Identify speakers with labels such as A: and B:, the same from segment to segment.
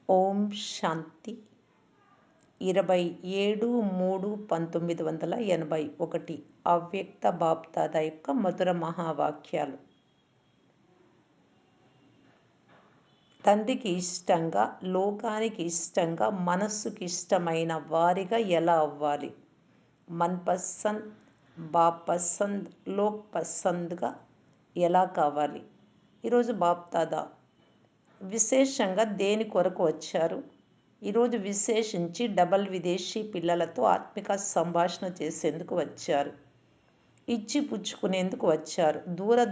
A: ఓం శాంతి 27/3/1981 అవ్యక్త బాప్దాదా యొక్క మధుర మహావాక్యాలు. తండ్రికి ఇష్టంగా, లోకానికి ఇష్టంగా, మనస్సుకి ఇష్టమైన వారిగా ఎలా అవ్వాలి? మన్పసంద్, బాపసంద్, లోక్ పసంద్గా ఎలా కావాలి? ఈరోజు బాప్దాదా విశేషంగా దేని కొరకు వచ్చారు? ఈరోజు విశేషించి డబల్ విదేశీ పిల్లలతో ఆత్మిక సంభాషణ చేసేందుకు వచ్చారు. ఇచ్చి పుచ్చుకునేందుకు వచ్చారు.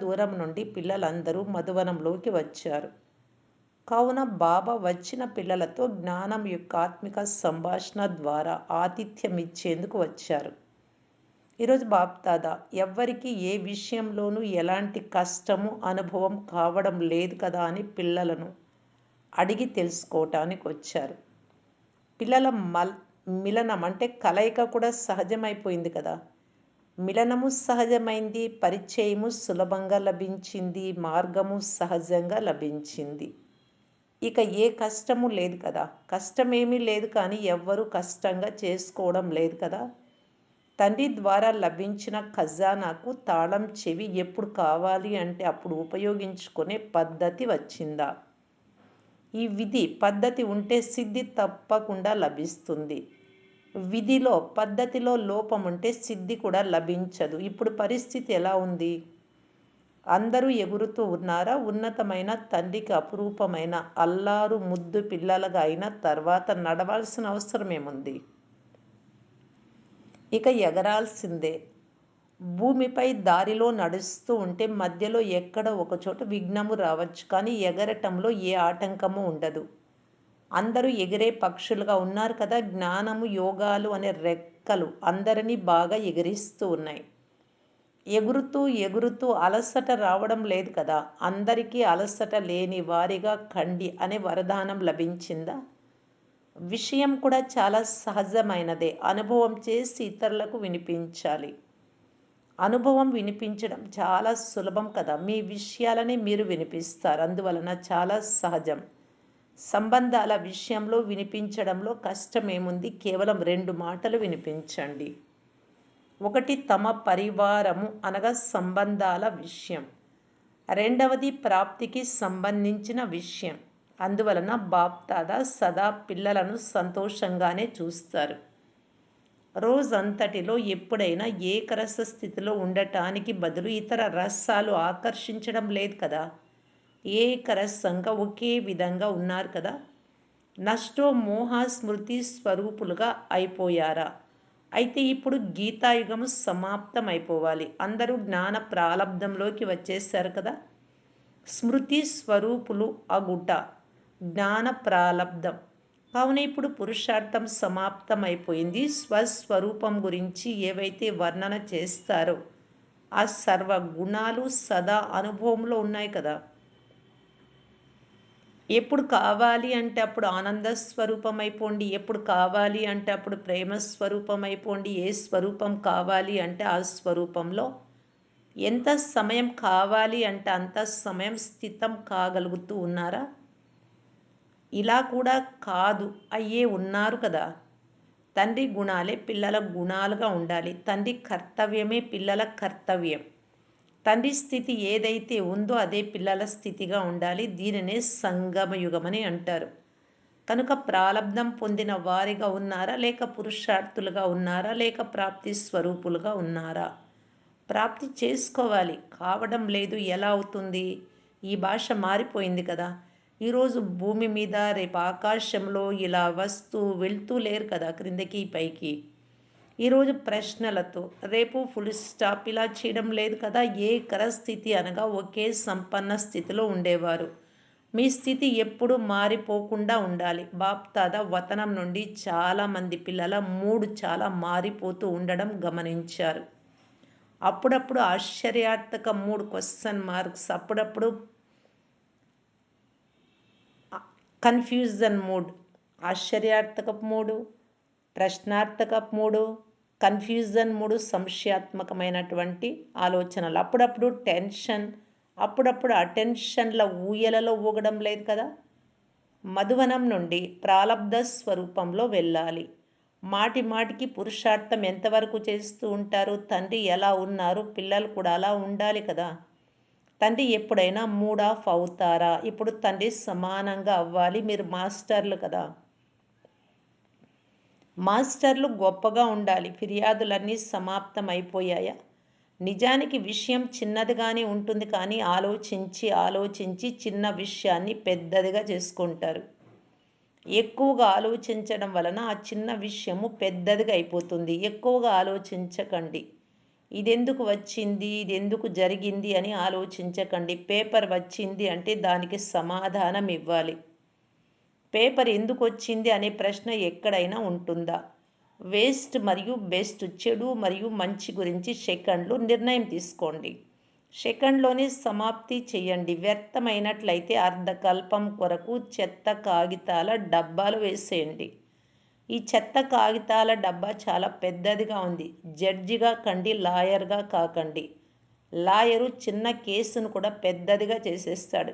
A: దూరం నుండి పిల్లలందరూ మధువనంలోకి వచ్చారు. కావున బాబా వచ్చిన పిల్లలతో జ్ఞానం యొక్క ఆత్మిక సంభాషణ ద్వారా ఆతిథ్యం ఇచ్చేందుకు వచ్చారు. ఈరోజు బాప్దాదా ఎవ్వరికి ఏ విషయంలోనూ ఎలాంటి కష్టము అనుభవం కావడం లేదు కదా అని పిల్లలను అడిగి తెలుసుకోవటానికి వచ్చారు. పిల్లల మిలనం అంటే కలయిక కూడా సహజమైపోయింది కదా. మిలనము సహజమైంది, పరిచయము సులభంగా లభించింది, మార్గము సహజంగా లభించింది. ఇక ఏ కష్టము లేదు కదా. కష్టమేమీ లేదు, కానీ ఎవ్వరూ కష్టంగా చేసుకోవడం లేదు కదా. తండ్రి ద్వారా లభించిన ఖజానాకు తాళం చెవి ఎప్పుడు కావాలి అంటే అప్పుడు ఉపయోగించుకునే పద్ధతి వచ్చిందా? ఈ విధి పద్ధతి ఉంటే సిద్ధి తప్పకుండా లభిస్తుంది. విధిలో పద్ధతిలో లోపం ఉంటే సిద్ధి కూడా లభించదు. ఇప్పుడు పరిస్థితి ఎలా ఉంది? అందరూ ఎగురుతూ ఉన్నారా? ఉన్నతమైన తండ్రికి అపురూపమైన అల్లారు ముద్దు పిల్లలుగా అయిన తర్వాత నడవాల్సిన అవసరం ఏముంది? ఇక ఎగరాల్సిందే. భూమిపై దారిలో నడుస్తూ ఉంటే మధ్యలో ఎక్కడో ఒకచోట విఘ్నము రావచ్చు, కానీ ఎగరటంలో ఏ ఆటంకము ఉండదు. అందరూ ఎగిరే పక్షులుగా ఉన్నారు కదా. జ్ఞానము, యోగాలు అనే రెక్కలు అందరినీ బాగా ఎగిరిస్తూ ఉన్నాయి. ఎగురుతూ ఎగురుతూ అలసట రావడం లేదు కదా. అందరికీ అలసట లేని వారిగా కండి అనే వరదానం లభించిందా? విషయం కూడా చాలా సహజమైనదే. అనుభవం చేసి ఇతరులకు వినిపించాలి. అనుభవం వినిపించడం చాలా సులభం కదా. మీ విషయాలని మీరు వినిపిస్తారు, అందువలన చాలా సహజం. సంబంధాల విషయంలో వినిపించడంలో కష్టమేముంది? కేవలం 2 మాటలు వినిపించండి. ఒకటి తమ పరివారము అనగా సంబంధాల విషయం, రెండవది ప్రాప్తికి సంబంధించిన విషయం. అందువలన బాప్దాదా సదా పిల్లలను సంతోషంగానే చూస్తారు. రోజంతటిలో ఎప్పుడైనా ఏకరస స్థితిలో ఉండటానికి బదులు ఇతర రసాలు ఆకర్షించడం లేదు కదా. ఏకరసంగా ఒకే విధంగా ఉన్నారు కదా. నష్టో మోహ స్మృతి స్వరూపులుగా అయిపోయారా? అయితే ఇప్పుడు గీతాయుగము సమాప్తం అయిపోవాలి. అందరూ జ్ఞాన ప్రాలబ్ధంలోకి వచ్చేసారు కదా. స్మృతి స్వరూపులు అగుట జ్ఞాన ప్రాలబ్ధం. కావున ఇప్పుడు పురుషార్థం సమాప్తం అయిపోయింది. స్వస్వరూపం గురించి ఏవైతే వర్ణన చేస్తారో ఆ సర్వ గుణాలు సదా అనుభవంలో ఉన్నాయి కదా. ఎప్పుడు కావాలి అంటే అప్పుడు ఆనంద స్వరూపం అయిపోండి, ఎప్పుడు కావాలి అంటే అప్పుడు ప్రేమ స్వరూపం అయిపోండి. ఏ స్వరూపం కావాలి అంటే ఆ స్వరూపంలో ఎంత సమయం కావాలి అంటే అంత సమయం స్థితం కాగలుగుతూ ఉన్నారా? ఇలా కూడా కాదు అయ్యే ఉన్నారు కదా. తండ్రి గుణాలే పిల్లల గుణాలుగా ఉండాలి. తండ్రి కర్తవ్యమే పిల్లల కర్తవ్యం. తండ్రి స్థితి ఏదైతే ఉందో అదే పిల్లల స్థితిగా ఉండాలి. దీనినే సంగమయుగమని అంటారు. కనుక ప్రాలబ్ధం పొందిన వారిగా ఉన్నారా, లేక పురుషార్థులుగా ఉన్నారా, లేక ప్రాప్తి స్వరూపులుగా ఉన్నారా? ప్రాప్తి చేసుకోవాలి, కావడం లేదు. ఎలా అవుతుంది? ఈ భాష మారిపోయింది కదా. ఈరోజు భూమి మీద, రేపు ఆకాశంలో ఇలా వస్తూ వెళ్తూ లేరు కదా, క్రిందకి పైకి. ఈరోజు ప్రశ్నలతో, రేపు ఫుల్ స్టాప్ ఇలా చేయడం లేదు కదా. ఏకర స్థితి అనగా ఒకే సంపన్న స్థితిలో ఉండేవారు. మీ స్థితి ఎప్పుడు మారిపోకుండా ఉండాలి. బాప్దాదా వతనం నుండి చాలామంది పిల్లల మూడు చాలా మారిపోతూ ఉండడం గమనించారు. అప్పుడప్పుడు ఆశ్చర్యార్థక మూడ్, క్వశ్చన్ మార్క్స్, అప్పుడప్పుడు కన్ఫ్యూజన్ మూడ్. ఆశ్చర్యార్థక మూడు, ప్రశ్నార్థక మూడు, కన్ఫ్యూజన్ మూడు, సంశయాత్మకమైనటువంటి ఆలోచనలు. అప్పుడప్పుడు టెన్షన్, అప్పుడప్పుడు అటెన్షన్ల ఊయలలో ఊగడం లేదు కదా. మధువనం నుండి ప్రాలబ్ధ స్వరూపంలో వెళ్ళాలి. మాటి మాటికి పురుషార్థం ఎంతవరకు చేస్తూ ఉంటారు? తండ్రి ఎలా ఉన్నారు? పిల్లలు కూడా అలా ఉండాలి కదా! తండ్రి ఎప్పుడైనా మూడ్ ఆఫ్ అవుతారా? ఇప్పుడు తండ్రి సమానంగా అవ్వాలి. మీరు మాస్టర్లు కదా! మాస్టర్లు గొప్పగా ఉండాలి. ఫిర్యాదులన్నీ సమాప్తం అయిపోయాయా? నిజానికి విషయం చిన్నదిగానే ఉంటుంది కానీ ఆలోచించి ఆలోచించి చిన్న విషయాన్ని పెద్దదిగా చేసుకుంటారు. ఎక్కువగా ఆలోచించడం వలన ఆ చిన్న విషయము పెద్దదిగా అయిపోతుంది. ఎక్కువగా ఆలోచించకండి. ఇదెందుకు వచ్చింది? ఇదెందుకు జరిగింది? అని ఆలోచించకండి. పేపర్ వచ్చింది అంటే దానికి సమాధానం ఇవ్వాలి. పేపర్ ఎందుకొచ్చింది అనే ప్రశ్న ఎక్కడైనా ఉంటుందా? వేస్ట్ మరియు బెస్ట్, చెడు మరియు మంచి గురించి సెకండ్‌లో నిర్ణయం తీసుకోండి. సెకండ్‌లోనే సమాప్తి చేయండి. వ్యర్థమైనట్లయితే అర్ధకల్పం కొరకు చెత్త కాగితాల డబ్బాలో వేసేయండి. ఈ చెత్త కాగితాల డబ్బా చాలా పెద్దదిగా ఉంది. జడ్జిగా కండి, లాయర్‌గా కాకండి. లాయరు చిన్న కేసును కూడా పెద్దదిగా చేసేస్తాడు.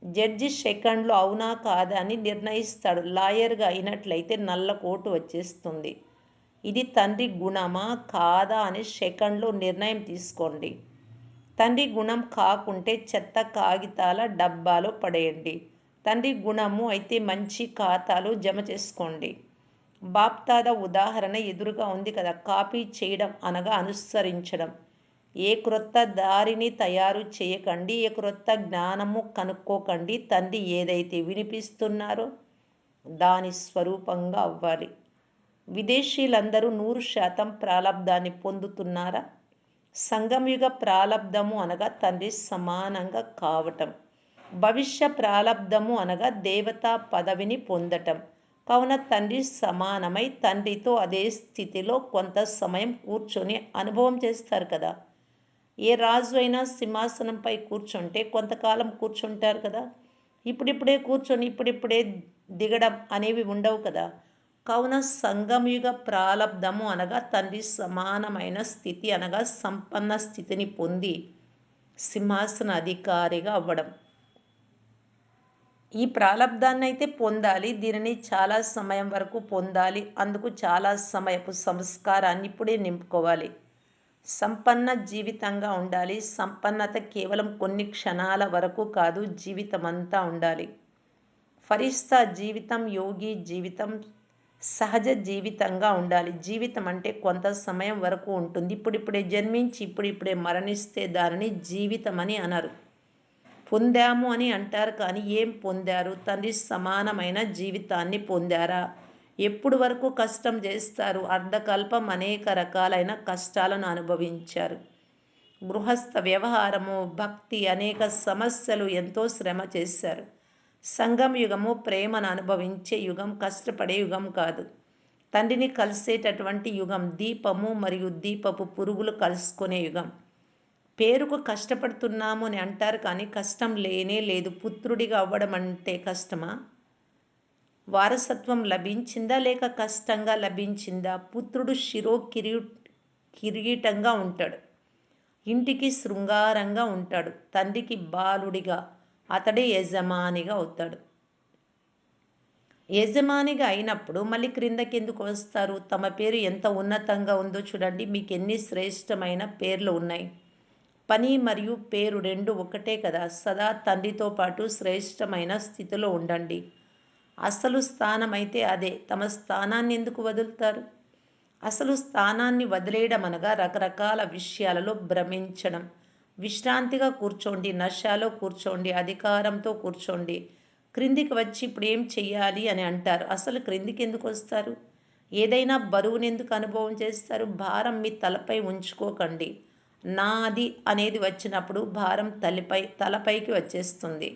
A: జడ్జి సెకండ్‌లో అవునా కాదా అని నిర్ణయిస్తాడు. లాయర్‌గా అయినట్లయితే నల్ల కోటు వచ్చేస్తుంది. ఇది తండ్రి గుణమా? కాదా? అని సెకండ్‌లో నిర్ణయం తీసుకోండి. తండ్రి గుణం కాకుంటే చెత్త కాగితాల డబ్బాలో పడేయండి. తండ్రి గుణము అయితే మంచి ఖాతాలో జమ చేసుకోండి. బాప్దాదా ఉదాహరణ ఎదురుగా ఉంది కదా! కాపీ చేయడం అనగా అనుసరించడం. ఏ క్రొత్త దారిని తయారు చేయకండి. ఏ క్రొత్త జ్ఞానము కనుక్కోకండి. తండ్రి ఏదైతే వినిపిస్తున్నారో దాని స్వరూపంగా అవ్వాలి. విదేశీయులందరూ 100% ప్రాలబ్ధాన్ని పొందుతున్నారా? సంగమయుగ ప్రాలబ్ధము అనగా తండ్రి సమానంగా కావటం. భవిష్య ప్రాలబ్ధము అనగా దేవతా పదవిని పొందటం. కావున తండ్రి సమానమై తండ్రితో అదే స్థితిలో కొంత సమయం కూర్చొని అనుభవం చేస్తారు కదా! ఏ రాజు అయినా సింహాసనంపై కూర్చుంటే కొంతకాలం కూర్చుంటారు కదా! ఇప్పుడిప్పుడే కూర్చొని ఇప్పుడిప్పుడే దిగడం అనేవి ఉండవు కదా! కావున సంగమయుగ ప్రాలబ్ధము అనగా తండ్రి సమానమైన స్థితి అనగా సంపన్న స్థితిని పొంది సింహాసన అధికారిగా అవ్వడం. ఈ ప్రాలబ్ధాన్నయితే పొందాలి. దీనిని చాలా సమయం వరకు పొందాలి. అందుకు చాలా సమయపు సంస్కారాన్ని ఇప్పుడే నింపుకోవాలి. సంపన్న జీవితంగా ఉండాలి. సంపన్నత కేవలం కొన్ని క్షణాల వరకు కాదు, జీవితమంతా ఉండాలి. ఫరిస్తా జీవితం, యోగి జీవితం సహజ జీవితంగా ఉండాలి. జీవితం అంటే కొంత సమయం వరకు ఉంటుంది. ఇప్పుడిప్పుడే జన్మించి ఇప్పుడిప్పుడే మరణిస్తే దానిని జీవితం అని అనరు. పొందాము అని అంటారు కానీ ఏం పొందారు? తండ్రి సమానమైన జీవితాన్ని పొందారా? ఎప్పుడు వరకు కష్టం చేస్తారు? అర్ధకల్పం అనేక రకాలైన కష్టాలను అనుభవించారు. గృహస్థ వ్యవహారము, భక్తి, అనేక సమస్యలు, ఎంతో శ్రమ చేశారు. సంగం యుగము ప్రేమను అనుభవించే యుగం, కష్టపడే యుగం కాదు. తండ్రిని కలిసేటటువంటి యుగం, దీపము మరియు దీపపు పురుగులు కలుసుకునే యుగం. పేరుకు కష్టపడుతున్నాము అని అంటారు కానీ కష్టం లేనే లేదు. పుత్రుడిగా అవ్వడం అంటే కష్టమా? వారసత్వం లభించిందా లేక కష్టంగా లభించిందా? పుత్రుడు కిరీటంగా ఉంటాడు. ఇంటికి శృంగారంగా ఉంటాడు. తండ్రికి బాలుడిగా, అతడే యజమానిగా అవుతాడు. యజమానిగా అయినప్పుడు మళ్ళీ క్రిందకెందుకు వస్తారు? తమ పేరు ఎంత ఉన్నతంగా ఉందో చూడండి. మీకు ఎన్ని శ్రేష్టమైన పేర్లు ఉన్నాయి. పని మరియు పేరు రెండు ఒకటే కదా! సదా తండ్రితో పాటు శ్రేష్టమైన స్థితిలో ఉండండి. అసలు స్థానం అయితే అదే. తమ స్థానాన్ని ఎందుకు వదులుతారు? అసలు స్థానాన్ని వదిలేయడం అనగా రకరకాల విషయాలలో భ్రమించడం. విశ్రాంతిగా కూర్చోండి, నశాలో కూర్చోండి, అధికారంతో కూర్చోండి. క్రిందికి వచ్చి ఇప్పుడు ఏం చెయ్యాలి అని అంటారు. అసలు క్రిందికి ఎందుకు వస్తారు? ఏదైనా బరువును ఎందుకు అనుభవం చేస్తారు? భారం మీ తలపై ఉంచుకోకండి. నాది అనేది వచ్చినప్పుడు భారం తలపైకి వచ్చేస్తుంది.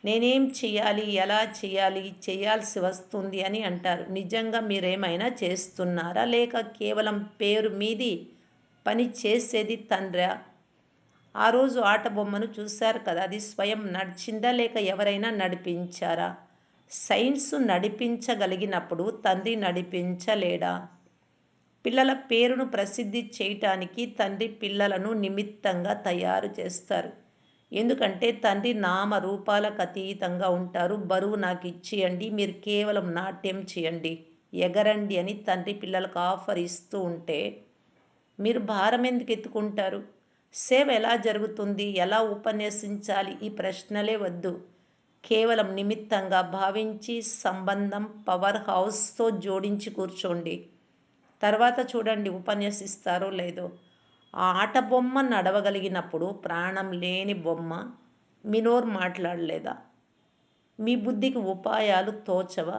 A: నేనేం చెయ్యాలి? ఎలా చెయ్యాలి? చేయాల్సి వస్తుంది అని అంటారు. నిజంగా మీరేమైనా చేస్తున్నారా? లేక కేవలం పేరు మీది పని చేసేది తండ్రా? ఆ రోజు ఆట బొమ్మను చూశారు కదా! అది స్వయం నడిచిందా? లేక ఎవరైనా నడిపించారా? సైన్సు నడిపించగలిగినప్పుడు తండ్రి నడిపించలేడా? పిల్లల పేరును ప్రసిద్ధి చేయటానికి తండ్రి పిల్లలను నిమిత్తంగా తయారు చేస్తారు. ఎందుకంటే తండ్రి నామ రూపాలకు అతీతంగా ఉంటారు. బరువు నాకు ఇచ్చేయండి, మీరు కేవలం నాట్యం చేయండి, ఎగరండి అని తండ్రి పిల్లలకు ఆఫర్ ఇస్తూ ఉంటే మీరు భారం ఎందుకు ఎత్తుకుంటారు? సేవ ఎలా జరుగుతుంది? ఎలా ఉపన్యసించాలి? ఈ ప్రశ్నలే వద్దు. కేవలం నిమిత్తంగా భావించి సంబంధం పవర్ హౌస్‌తో జోడించి కూర్చోండి. తర్వాత చూడండి ఉపన్యసిస్తారో లేదో. ఆ ఆట బొమ్మ నడవగలిగినప్పుడు ప్రాణం లేని బొమ్మ మీ నోరు మాట్లాడలేదా? మీ బుద్ధికి ఉపాయాలు తోచవా?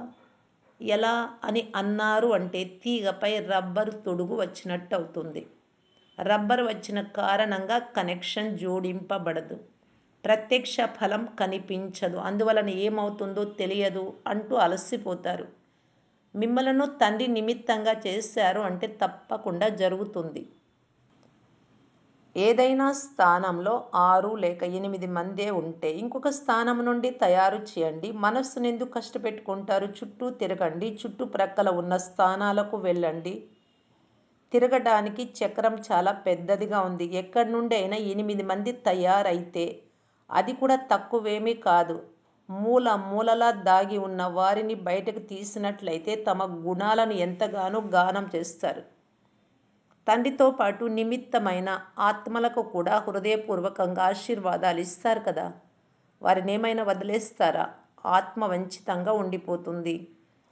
A: ఎలా అని అన్నారు అంటే తీగపై రబ్బరు తొడుగు వచ్చినట్టవుతుంది. రబ్బరు వచ్చిన కారణంగా కనెక్షన్ జోడింపబడదు. ప్రత్యక్ష ఫలం కనిపించదు. అందువలన ఏమవుతుందో తెలియదు అంటూ అలసిపోతారు. మిమ్మలను తండ్రి నిమిత్తంగా చేశారు అంటే తప్పకుండా జరుగుతుంది. ఏదైనా స్థానంలో 6 లేక 8 మందే ఉంటే ఇంకొక స్థానం నుండి తయారు చేయండి. మనస్సును ఎందుకు కష్టపెట్టుకుంటారు? చుట్టూ తిరగండి. చుట్టుప్రక్కల ఉన్న స్థానాలకు వెళ్ళండి. తిరగడానికి చక్రం చాలా పెద్దదిగా ఉంది. ఎక్కడి నుండి అయినా 8 మంది తయారైతే అది కూడా తక్కువేమీ కాదు. మూల మూలలా దాగి ఉన్న వారిని బయటకు తీసినట్లయితే తమ గుణాలను ఎంతగానో గానం చేస్తారు. తండ్రితో పాటు నిమిత్తమైన ఆత్మలకు కూడా హృదయపూర్వకంగా ఆశీర్వాదాలు ఇస్తారు కదా! వారినేమైనా వదిలేస్తారా? ఆత్మ వంచితంగా ఉండిపోతుంది.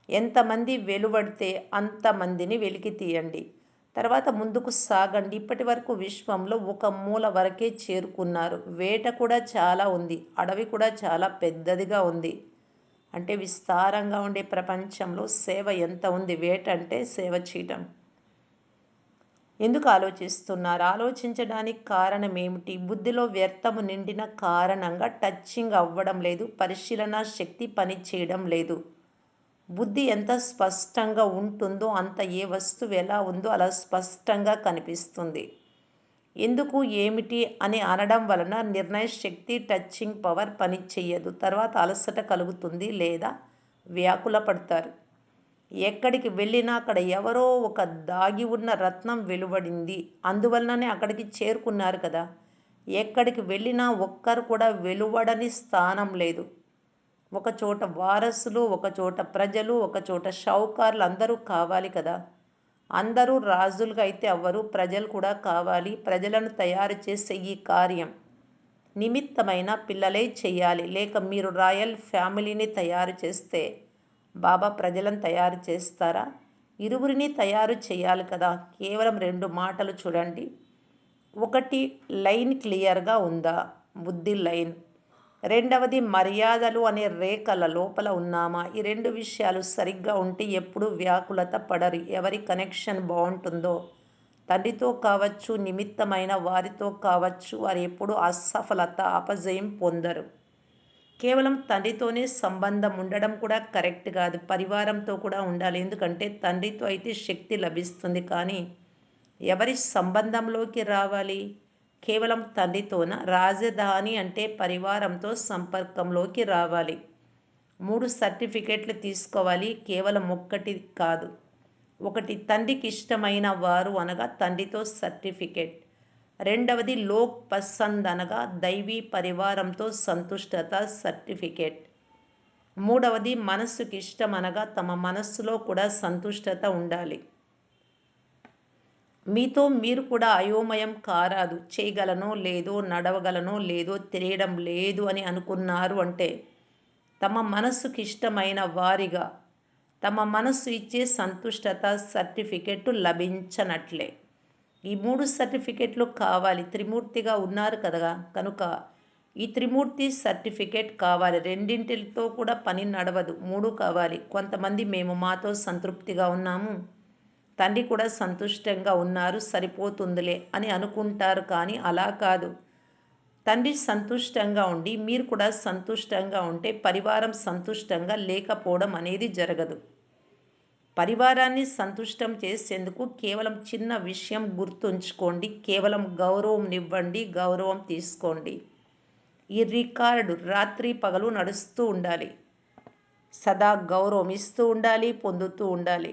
A: ఎంతమంది వెలువడితే అంతమందిని వెలికి తీయండి. తర్వాత ముందుకు సాగండి. ఇప్పటి వరకు విశ్వంలో ఒక మూల వరకే చేరుకున్నారు. వేట కూడా చాలా ఉంది. అడవి కూడా చాలా పెద్దదిగా ఉంది. అంటే విస్తారంగా ఉండే ప్రపంచంలో సేవ ఎంత ఉంది? వేట అంటే సేవ చేయటం. ఎందుకు ఆలోచిస్తున్నారు? ఆలోచించడానికి కారణం ఏమిటి? బుద్ధిలో వ్యర్థము నిండిన కారణంగా టచింగ్ అవ్వడం లేదు. పరిశీలన శక్తి పనిచేయడం లేదు. బుద్ధి ఎంత స్పష్టంగా ఉంటుందో అంత ఏ వస్తువు ఎలా ఉందో అలా స్పష్టంగా కనిపిస్తుంది. ఎందుకు ఏమిటి అని అనడం వలన నిర్ణయ శక్తి టచింగ్ పవర్ పనిచేయదు. తర్వాత అలసట కలుగుతుంది లేదా వ్యాకుల పడతారు. ఎక్కడికి వెళ్ళినా అక్కడ ఎవరో ఒక దాగి ఉన్న రత్నం వెలువడింది. అందువలననే అక్కడికి చేరుకున్నారు కదా! ఎక్కడికి వెళ్ళినా ఒక్కరు కూడా వెలువడని స్థానం లేదు. ఒకచోట వారసులు, ఒకచోట ప్రజలు, ఒకచోట షావుకార్లు అందరూ కావాలి కదా! అందరూ రాజులుగా అయితే అవ్వరు. ప్రజలు కూడా కావాలి. ప్రజలను తయారు చేసే ఈ కార్యం నిమిత్తమైన పిల్లలే చేయాలి. లేక మీరు రాయల్ ఫ్యామిలీని తయారు చేస్తే బాబా ప్రజలను తయారు చేస్తారా? ఇరువురిని తయారు చేయాలి కదా! కేవలం 2 మాటలు చూడండి. ఒకటి లైన్ క్లియర్‌గా ఉందా? బుద్ధి లైన్. రెండవది మర్యాదలు అనే రేఖల లోపల ఉన్నామా? ఈ 2 విషయాలు సరిగ్గా ఉంటే ఎప్పుడూ వ్యాకులత పడరు. ఎవరి కనెక్షన్ బావుంటుందో తండ్రితో కావచ్చు, నిమిత్తమైన వారితో కావచ్చు, వారు ఎప్పుడూ అసఫలత, అపజయం పొందరు. కేవలం తండ్రితోనే సంబంధం ఉండడం కూడా కరెక్ట్ కాదు. పరివారంతో కూడా ఉండాలి. ఎందుకంటే తండ్రితో అయితే శక్తి లభిస్తుంది. కానీ ఎవరి సంబంధంలోకి రావాలి? కేవలం తండ్రితోన. రాజధాని అంటే పరివారంతో సంపర్కంలోకి రావాలి. 3 సర్టిఫికెట్లు తీసుకోవాలి. కేవలం ఒక్కటి కాదు. ఒకటి తండ్రికి ఇష్టమైన వారు అనగా తండ్రితో సర్టిఫికెట్. రెండవది లోక్ పసంద్ అనగా దైవీ పరివారంతో సంతుష్టత సర్టిఫికెట్. మూడవది మనస్సుకి ఇష్టం అనగా తమ మనస్సులో కూడా సంతుష్టత ఉండాలి. మీతో మీరు కూడా అయోమయం కారాదు. చేయగలనో లేదో, నడవగలనో లేదో, తెలియడం లేదు అని అనుకున్నారు అంటే తమ మనస్సుకి ఇష్టమైన వారిగా తమ మనస్సు ఇచ్చే సంతుష్టత సర్టిఫికెట్ లభించనట్లే. ఈ 3 సర్టిఫికెట్లు కావాలి. త్రిమూర్తిగా ఉన్నారు కదా! కనుక ఈ త్రిమూర్తి సర్టిఫికెట్ కావాలి. రెండింటితో కూడా పని నడవదు. 3 కావాలి. కొంతమంది మేము మాతో సంతృప్తిగా ఉన్నాము, తండ్రి కూడా సంతుష్టంగా ఉన్నారు, సరిపోతుందిలే అని అనుకుంటారు. కానీ అలా కాదు. తండ్రి సంతుష్టంగా ఉండి మీరు కూడా సంతుష్టంగా ఉంటే పరివారం సంతుష్టంగా లేకపోవడం అనేది జరగదు. పరివారాన్ని సంతుష్టం చేసేందుకు కేవలం చిన్న విషయం గుర్తుంచుకోండి. కేవలం గౌరవంనివ్వండి, గౌరవం తీసుకోండి. ఈ రికార్డు రాత్రి పగలు నడుస్తూ ఉండాలి. సదా గౌరవం ఇస్తూ ఉండాలి, పొందుతూ ఉండాలి.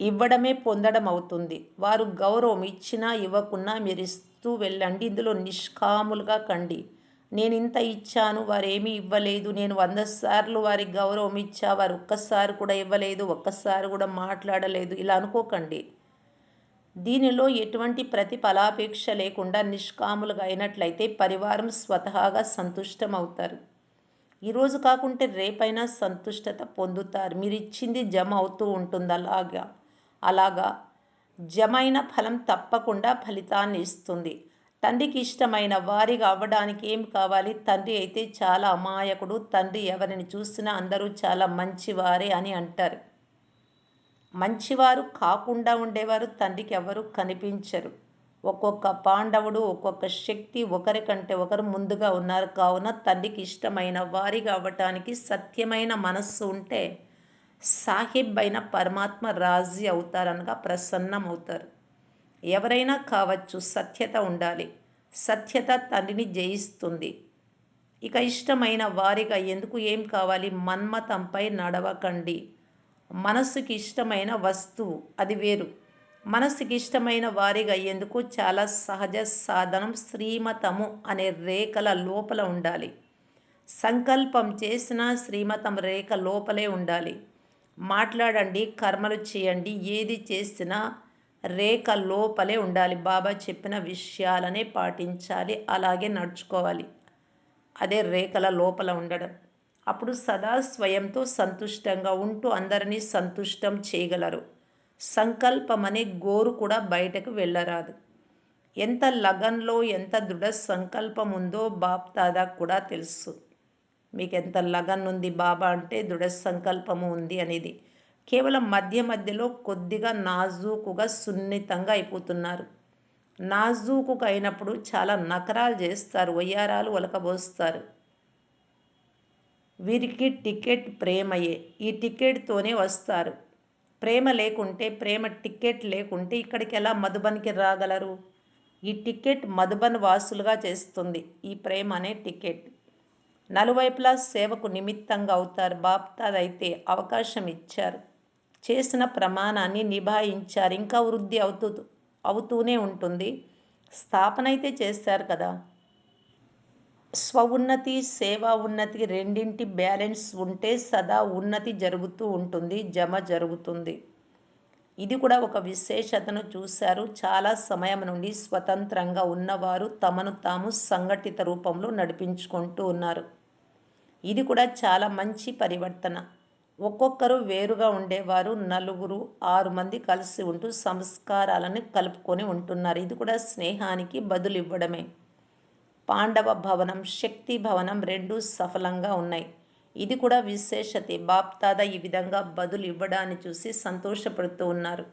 A: ఇవ్వడమే పొందడం అవుతుంది. వారు గౌరవం ఇచ్చినా ఇవ్వకున్నా మీరు ఇస్తూ వెళ్ళండి. ఇందులో నిష్కాములుగా కండి. నేను ఇంత ఇచ్చాను, వారేమీ ఇవ్వలేదు. నేను 100 సార్లు వారికి గౌరవం ఇచ్చా, వారు ఒక్కసారి కూడా ఇవ్వలేదు, ఒక్కసారి కూడా మాట్లాడలేదు, ఇలా అనుకోకండి. దీనిలో ఎటువంటి ప్రతిఫలాపేక్ష లేకుండా నిష్కాములుగా అయినట్లయితే పరివారం స్వతహాగా సంతుష్టమవుతారు. ఈరోజు కాకుంటే రేపైనా సంతుష్టత పొందుతారు. మీరిచ్చింది జమ అవుతూ ఉంటుంది. అలాగా జమైన ఫలం తప్పకుండా ఫలితాన్ని ఇస్తుంది. తండ్రికి ఇష్టమైన వారిగా అవ్వడానికి ఏం కావాలి? తండ్రి అయితే చాలా అమాయకుడు. తండ్రి ఎవరిని చూసినా అందరూ చాలా మంచివారే అని అంటారు. మంచివారు కాకుండా ఉండేవారు తండ్రికి ఎవరు కనిపించరు. ఒక్కొక్క పాండవుడు, ఒక్కొక్క శక్తి ఒకరికంటే ఒకరు ముందుగా ఉన్నారు. కావున తండ్రికి ఇష్టమైన వారిగా అవ్వటానికి సత్యమైన మనస్సు ఉంటే సాహిబ్ అయిన పరమాత్మ రాజీ అవుతారనగా ప్రసన్నమవుతారు. ఎవరైనా కావచ్చు, సత్యత ఉండాలి. సత్యత తండ్రిని జయిస్తుంది. ఇక ఇష్టమైన వారిగా ఎందుకు ఏం కావాలి? మన్మతంపై నడవకండి. మనసుకి ఇష్టమైన వస్తువు అది వేరు. మనసుకి ఇష్టమైన వారిగా అయ్యేందుకు చాలా సహజ సాధనం శ్రీమతము అనే రేఖల లోపల ఉండాలి. సంకల్పం చేసిన శ్రీమతం రేఖ లోపలే ఉండాలి. మాట్లాడండి, కర్మలు చేయండి, ఏది చేసినా రేఖ లోపలే ఉండాలి. బాబా చెప్పిన విషయాలనే పాటించాలి, అలాగే నడుచుకోవాలి. అదే రేఖల లోపల ఉండడం. అప్పుడు సదా స్వయంతో సంతుష్టంగా ఉంటూ అందరినీ సంతుష్టం చేయగలరు. సంకల్పం అనే గోరు కూడా బయటకు వెళ్ళరాదు. ఎంత లగన్లో ఎంత దృఢ సంకల్పం ఉందో బాప్ దాదాకు కూడా తెలుసు. మీకు ఎంత లగన్ ఉంది బాబా అంటే దృఢ సంకల్పము ఉంది అనేది. కేవలం మధ్య మధ్యలో కొద్దిగా నాజూకుగా సున్నితంగా అయిపోతున్నారు. నాజూకుగా అయినప్పుడు చాలా నకరాలు చేస్తారు, వయ్యారాలు ఒలకబోస్తారు. వీరికి టికెట్ ప్రేమయే. ఈ టికెట్తోనే వస్తారు. ప్రేమ లేకుంటే, ప్రేమ టికెట్ లేకుంటే ఇక్కడికి ఎలా మధుబన్కి రాగలరు? ఈ టికెట్ మధుబన్ వాసులుగా చేస్తుంది. ఈ ప్రేమ అనే టికెట్ నలువైపులా సేవకు నిమిత్తంగా అవుతారు. బాప్తాదైతే అవకాశం ఇచ్చారు, చేసిన ప్రమాణాన్ని నిభాయించారు. ఇంకా వృద్ధి అవుతూనే ఉంటుంది. స్థాపన అయితే చేశారు కదా. స్వ ఉన్నతి, సేవా ఉన్నతి రెండింటి బ్యాలెన్స్ ఉంటే సదా ఉన్నతి జరుగుతూ ఉంటుంది, జమ జరుగుతుంది. ఇది కూడా ఒక విశేషతను చూశారు. చాలా సమయం నుండి స్వతంత్రంగా ఉన్నవారు తమను తాము సంఘటిత రూపంలో నడిపించుకుంటూ ఉన్నారు. ఇది కూడా చాలా మంచి పరివర్తన. ఒక్కొక్కరు వేరుగా ఉండేవారు, నలుగురు 6 మంది కలిసి ఉంటూ సంస్కారాలను కలుపుకొని ఉంటున్నారు. ఇది కూడా స్నేహానికి బదులు ఇవ్వడమే. పాండవ భవనం, శక్తి భవనం రెండూ సఫలంగా ఉన్నాయి. ఇది కూడా విశేషతే. బాప్దాదా ఈ విధంగా బదులు ఇవ్వడాన్ని చూసి సంతోషపడుతూ ఉన్నారు.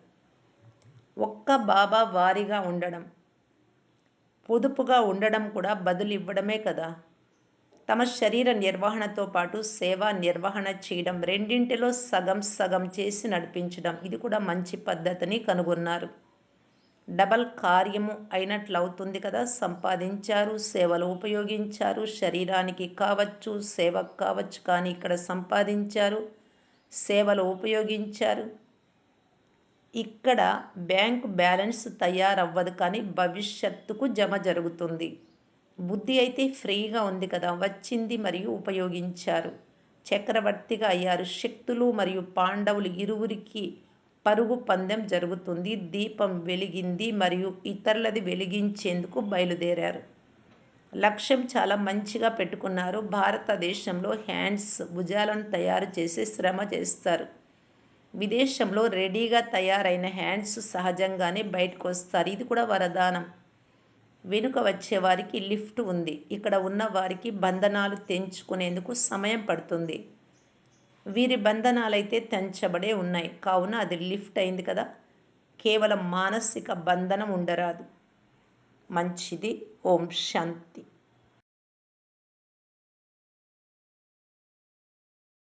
A: ఒక్క బాబా వారిగా ఉండడం, పొదుపుగా ఉండడం కూడా బదులు ఇవ్వడమే కదా. తమ శరీర నిర్వహణతో పాటు సేవా నిర్వహణ చేయడం, రెండింటిలో సగం సగం చేసి నడిపించడం, ఇది కూడా మంచి పద్ధతిని కనుగొన్నారు. డబల్ కార్యము అయినట్లవుతుంది కదా. సంపాదించారు, సేవలు ఉపయోగించారు, శరీరానికి కావచ్చు, సేవకు కావచ్చు, కానీ ఇక్కడ సంపాదించారు, సేవలు ఉపయోగించారు. ఇక్కడ బ్యాంక్ బ్యాలెన్స్ తయారవ్వదు, కానీ భవిష్యత్తుకు జమ జరుగుతుంది. బుద్ధి అయితే ఫ్రీగా ఉంది కదా, వచ్చింది మరియు ఉపయోగించారు. చక్రవర్తిగా అయ్యారు. శక్తులు మరియు పాండవులు ఇరువురికి పరుగు పందెం జరుగుతుంది. దీపం వెలిగింది మరియు ఇతరులది వెలిగించేందుకు బయలుదేరారు. లక్ష్యం చాలా మంచిగా పెట్టుకున్నారు. భారతదేశంలో హ్యాండ్స్, భుజాలను తయారు చేసి శ్రమ చేస్తారు. విదేశంలో రెడీగా తయారైన హ్యాండ్స్ సహజంగానే బయటకు వస్తారు. ఇది కూడా వరదానం. వెనుక వచ్చే వారికి లిఫ్ట్ ఉంది. ఇక్కడ ఉన్న వారికి బంధనాలు తెంచుకునేందుకు సమయం పడుతుంది. వీరి బంధనాలైతే తెంచబడే ఉన్నాయి. కావున అది లిఫ్ట్ అయింది కదా. కేవలం మానసిక బంధనం ఉండరాదు. మంచిది. ఓం శాంతి.